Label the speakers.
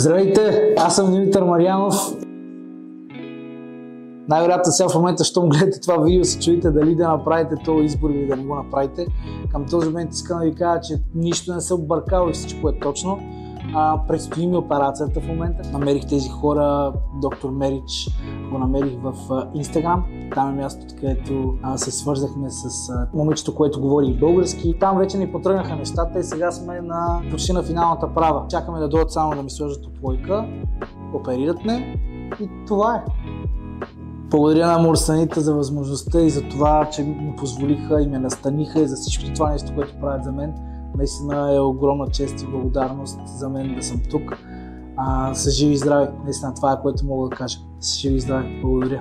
Speaker 1: Здравейте, аз съм Димитър Марянов. Най-вероятно сега в момента, щом гледате това видео, се чуете дали да направите този избор или да не го направите. Към този момент искам да ви кажа, че нищо не се объркало и всичко е точно. Предстои ми операцията в момента. Намерих тези хора, доктор Мерич, го намерих в Инстаграм. Там е мястото, където се свързахме с момичето, което говори български. Там вече ни потръгнаха нещата и сега сме почти на финалната права. Чакаме да дойдат само да ми сложат оплойка, оперират ме и това е. Благодаря на морсаните за възможността и за това, че ми позволиха и ме настаниха и за всичко това нещо, което правят за мен. Наистина е огромна чест и благодарност за мен да съм тук. С живи и здрави. Наистина това е, което мога да кажа. С живи и здрави. Благодаря.